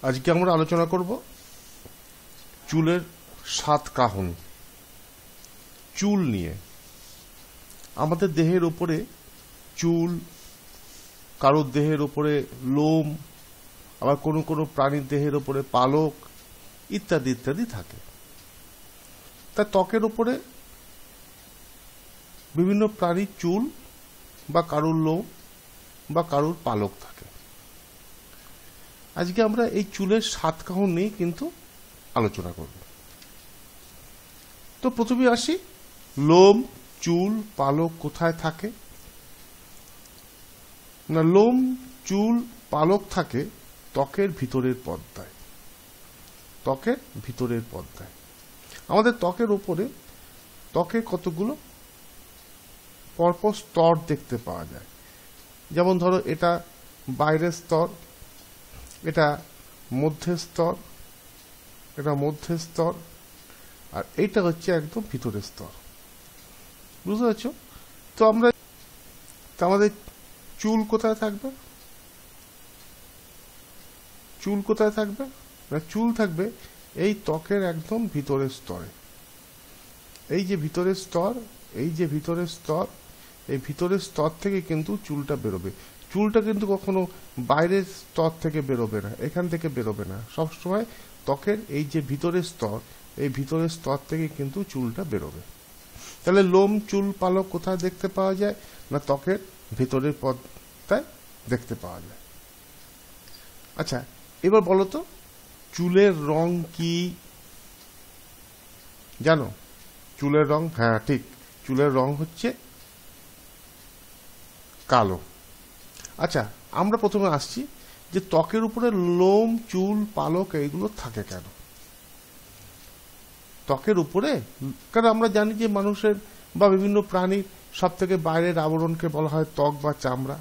আজকে আমরা আলোচনা করব চুলের 7 কাহন। চুল নিয়ে। আমাদের দেহের উপরে চুল, কারোর দেহের উপরে লোম, আবার কোনো কোনো প্রাণীর দেহের উপরে পালক ইত্যাদি ইত্যাদি থাকে। তা ত্বকের উপরে বিভিন্ন প্রাণীর চুল বা কারোর লোম বা কারোর পালক থাকে। আজকে আমরা এই চুলের 7 কাহন নিয়ে কিন্তু আলোচনা করব। তো প্রথমে আসি, লোম, চুল, পালক কোথায় থাকে? না, লোম, চুল, পালক থাকে ত্বকের ভিতরের পর্দায়। ত্বকের ভিতরের পর্দায়। আমাদের ত্বকের উপরে ত্বকে কতগুলো পরপর স্তর দেখতে পাওয়া যায়। যেমন ধরো, এটা বাইরের স্তর, এটা মধ্যের স্তর, এটা মধ্যের স্তর, আর এইটা হচ্ছে একদম ভিতরের স্তর। বুঝতে পারছো? তো আমাদের চুল কোথায় থাকবে? চুল কোথায় থাকবে? না, চুল থাকবে এই ত্বকের একদম ভিতরের স্তরে। এই যে ভিতরের স্তর, এই যে ভিতরের স্তর, এই ভিতরের স্তর থেকে কিন্তু চুলটা বেরোবে। চুলটা কিন্তু কখনো বাইরের স্তর থেকে বেরোবে না, এখান থেকে বেরোবে না। সবসময় ত্বকের এই যে ভিতরের স্তর, এই ভিতরের স্তর থেকে কিন্তু চুলটা বেরোবে। তাহলে লোম, চুল, পালক কোথায় দেখতে পাওয়া যায়? না, ত্বকের ভিতরের পর্দায় দেখতে পাওয়া যায়। আচ্ছা, এবার বলো তো, চুলের রং কি জানো? চুলের রং, হ্যাঁ ঠিক, চুলের রং হচ্ছে কালো। আচ্ছা, আমরা প্রথমে আসছি যে ত্বকের উপরে লোম, চুল, পালক এইগুলো থাকে কেন? ত্বকের উপরে, কারণ আমরা জানি যে মানুষের বা বিভিন্ন প্রাণীর সব থেকে বাইরের আবরণকে বলা হয় ত্বক বা চামড়া।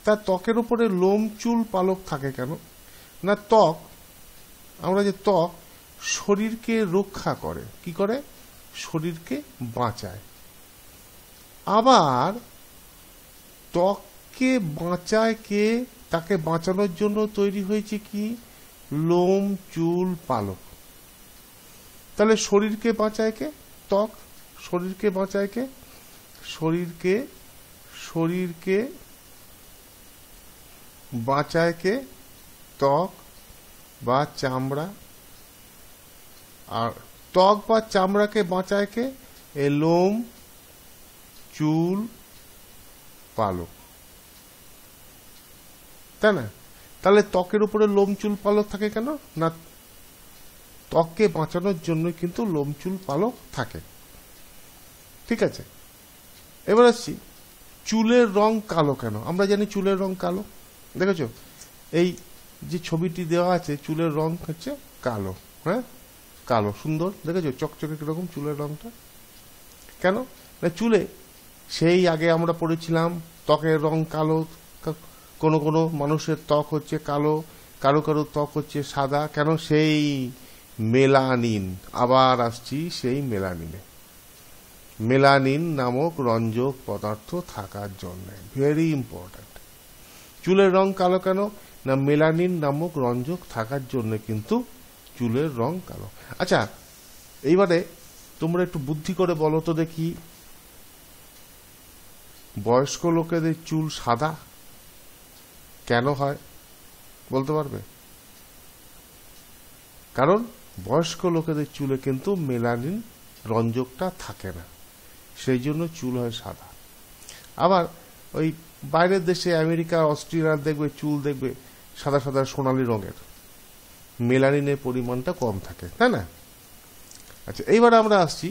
তা ত্বকের উপরে লোম, চুল, পালক থাকে কেন? না, ত্বক, আমরা যে ত্বক শরীরকে রক্ষা করে। কি করে? শরীরকে বাঁচায়। আবার ত্বককে বাঁচায় কে? তাকে বাঁচানোর জন্য তৈরি হয়েছে কি? লোম, চুল, পালক। তাহলে শরীরকে বাঁচায় কে? ত্বক। শরীরকে বাঁচায় কে? শরীরকে বাঁচায় কে? ত্বক বা চামড়া। আর ত্বক বা চামড়াকে বাঁচায় কে? লোম, চুল, পালক। তাই না? তাহলে ত্বকের উপরে লোম, চুল, পালক থাকে কেন? না, ত্বককে বাঁচানোর জন্য কিন্তু লোম, চুল, পালক থাকে। ঠিক আছে, এবার আসছি, চুলের রং কালো কেন? আমরা জানি চুলের রং কালো। দেখেছো এই যে ছবিটি দেওয়া আছে, চুলের রং হচ্ছে কালো। হ্যাঁ, কালো, সুন্দর, দেখেছো চকচকে কিরকম চুলের রংটা। কেন? না, চুলে সেই আগে আমরা পড়েছিলাম ত্বকের রং কালো। কোনো কোনো মানুষের ত্বক হচ্ছে কালো, কারো কারো ত্বক হচ্ছে সাদা। কেন? সেই মেলানিন। আবার আসছি সেই মেলানিনে। মেলানিন নামক রঞ্জক পদার্থ থাকার জন্য, ভেরি ইম্পর্ট্যান্ট। চুলের রং কালো কেন? না, মেলানিন নামক রঞ্জক থাকার জন্য কিন্তু চুলের রং কালো। আচ্ছা, এইবারে তোমরা একটু বুদ্ধি করে বলো তো দেখি, বয়স্ক লোকেদের চুল সাদা কেন হয়? বলতে পারবে? কারণ বয়স্ক লোকেদের চুলে কিন্তু মেলানিন রঞ্জকটা থাকে না, সেই জন্য চুল হয় সাদা। আবার ওই বাইরের দেশে, আমেরিকা, অস্ট্রেলিয়ার দেখবে চুল দেখবে সাদা সাদা সোনালী রঙের, মেলানিনের পরিমাণটা কম থাকে, তাই না? আচ্ছা, এইবার আমরা আসছি,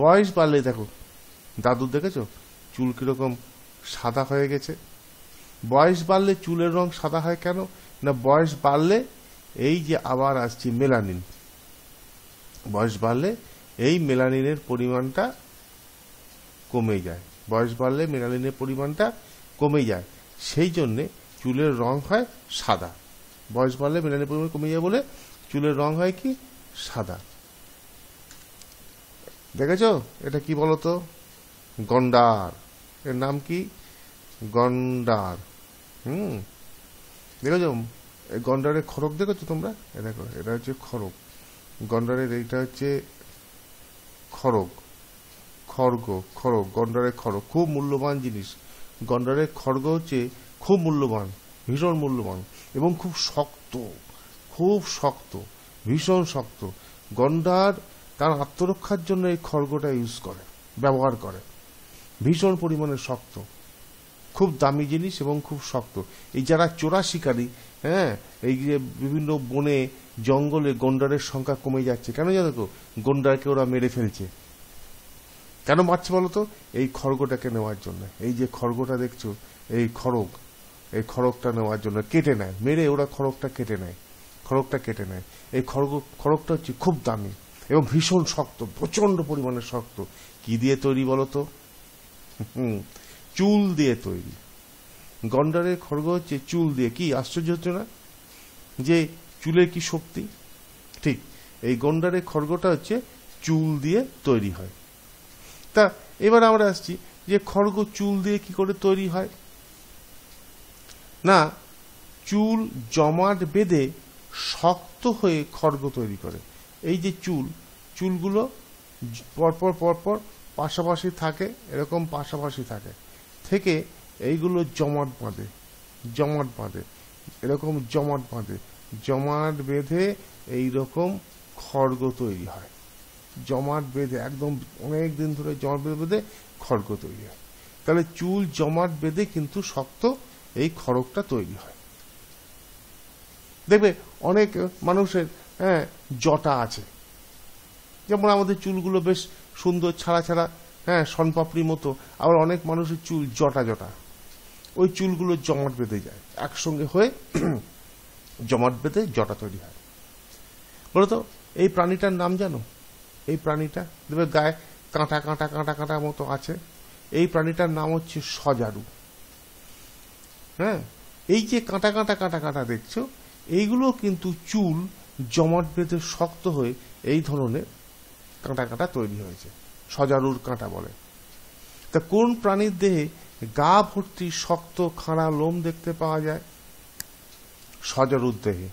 বয়স বাড়লে দেখো, দাদু দেখেছো চুল কিরকম সাদা হয়ে গেছে। বয়স বাড়লে চুলের রং সাদা হয় কেন? না, বয়স বাড়লে এই যে আবার আসছি মেলানিন, বয়স বাড়লে এই মেলানিনের পরিমাণটা কমে যায়। বয়স বাড়লে মেলানিনের পরিমাণটা কমে যায়, সেই জন্যে চুলের রং হয় সাদা। বয়স বাড়লে মেলানিনের পরিমাণ কমে যায় বলে চুলের রং হয় কি? সাদা। দেখেছো এটা কি বলতো? গন্ডার। এর নাম কি? গন্ডার। দেখেছো গন্ডারের খড়গ দেখেছো তোমরা? দেখো, এটা হচ্ছে খড়গ, গন্ডারের এইটা হচ্ছে খড়গ, খড়গ, গন্ডারের খড়গ খুব মূল্যবান জিনিস। গন্ডারের খড়গ হচ্ছে খুব মূল্যবান, ভীষণ মূল্যবান এবং খুব শক্ত, ভীষণ শক্ত। গন্ডার তার আত্মরক্ষার জন্য এই খড়গটা ব্যবহার করে, ভীষণ পরিমাণে শক্ত, খুব দামি জিনিস এবং খুব শক্ত। এই যারা চোরা শিকারী, হ্যাঁ, এই যে বিভিন্ন বনে জঙ্গলে গন্ডারের সংখ্যা কমে যাচ্ছে, কেন জানো তো? গন্ডারকে ওরা মেরে ফেলছে। কেন মারছে বলতো? এই খড়গটাকে নেওয়ার জন্য। এই যে খড়গটা দেখছো, এই খড়গটা নেওয়ার জন্য কেটে নেয়, মেরে ওরা খড়গটা কেটে নেয়। এই খড়গটা হচ্ছে খুব দামি এবং ভীষণ শক্ত, প্রচন্ড পরিমাণে শক্ত। কি দিয়ে তৈরি বলতো? চুল দিয়ে তৈরি। গন্ডারের খড়গ হচ্ছে চুল দিয়ে। কি আশ্চর্য হচ্ছে না যে চুলের কি শক্তি? ঠিক, এই গন্ডারের খড়গটা হচ্ছে চুল দিয়ে তৈরি হয়। তা এবার আমরা আসছি যে খড়গ চুল দিয়ে কি করে তৈরি হয়। না, চুল জমাট বেঁধে শক্ত হয়ে খড়গ তৈরি করে। এই যে চুলগুলো পরপর পাশাপাশি থাকে, এরকম পাশাপাশি থেকে এইগুলো জমাট বাঁধে, এরকম জমাট বেঁধে এইরকম খড়গ তৈরি হয়। জমাট বেঁধে একদম অনেক দিন ধরে জমাট বেঁধে খড়গ তৈরি হয়। তাহলে চুল জমাট বেঁধে কিন্তু শক্ত এই খড়গটা তৈরি হয়। দেখবে অনেক মানুষের, হ্যাঁ, জটা আছে, যেমন আমাদের চুলগুলো বেশ সুন্দর ছাড়া, হ্যাঁ, শনপাপড়ি মতো। আবার অনেক মানুষের চুল জটা, ওই চুলগুলো জমাট বেঁধে যায়, একসঙ্গে হয়ে জমাট বেঁধে জটা তৈরি হয়। বলতো এই প্রাণীটার নাম জানো? এই প্রাণীটা দেখবে গায়ে কাঁটা মতো আছে। এই প্রাণীটার নাম হচ্ছে সজারু। হ্যাঁ, এই যে কাঁটা দেখছো, এইগুলো কিন্তু চুল জমাট বেঁধে শক্ত হয়ে এই ধরনের কাঁটা তৈরি হয়েছে, সজারুর কাঁটা বলে। তা কোন প্রাণীর দেহে গা ভর্তি শক্ত খাড়া লোম দেখতে পাওয়া যায়? সজারুর দেহে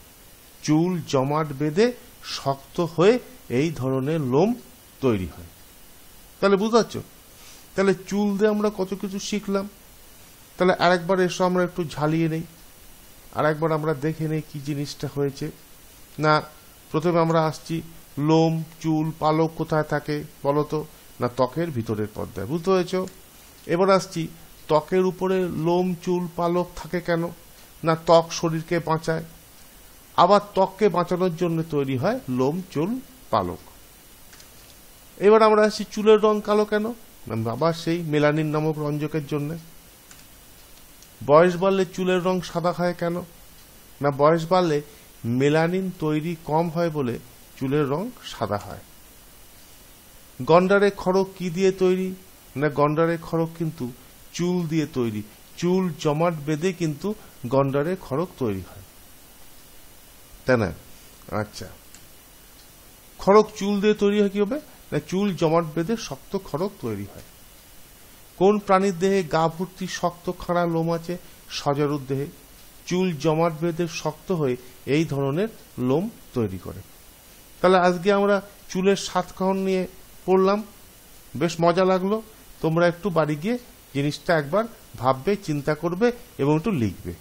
চুল জমাট বেঁধে শক্ত হয়ে এই ধরনের লোম তৈরি হয়। তাহলে বুঝতে পারছো? তাহলে চুল দিয়ে আমরা কত কিছু শিখলাম। তাহলে আরেকবার এসো আমরা একটু ঝালিয়ে নেই, আরেকবার আমরা দেখে নেই কি জিনিসটা হয়েছে। না, প্রথমে আমরা আসছি লোম, চুল, পালক কোথায় থাকে বলতো? না, ত্বকের ভিতরের পর্দায়। বুঝতে হয়েছ? এবার আসছি ত্বকের উপরে লোম, চুল, পালক থাকে কেন? না, ত্বক শরীরকে বাঁচায়। আবার ত্বককে বাঁচানোর জন্য তৈরি হয় লোম, চুল, পালক। এবার আমরা আসছি চুলের রং কালো কেন? আবার সেই মেলানিন নামক রঞ্জকের জন্য। বয়স বাড়লে চুলের রং সাদা হয় কেন? না, বয়স বাড়লে মেলানিন তৈরি কম হয় বলে চুলের রং সাদা হয়। গন্ডারের খড়গ কি দিয়ে তৈরি? না, গন্ডারের খড়গ কিন্তু চুল দিয়ে তৈরি। চুল জমাট বেঁধে কিন্তু গন্ডারের খড়গ তৈরি হয়, তাই না? আচ্ছা, খড়গ চুল দিয়ে তৈরি হয় কিভাবে? না, চুল জমাট বেঁধে শক্ত খড়গ তৈরি হয়। কোন প্রাণীর দেহে গা ভর্তি শক্ত খাড়া লোম আছে? সজারুর দেহে। চুল জমাট বেঁধে শক্ত হয়ে এই ধরনের লোম তৈরি করে। তাহলে আজকে আমরা চুলের সাতকাহন নিয়ে পড়লাম, বেশ মজা লাগলো। তোমরা একটু বাড়ি গিয়ে জিনিসটা একবার ভাববে, চিন্তা করবে এবং একটু লিখবে।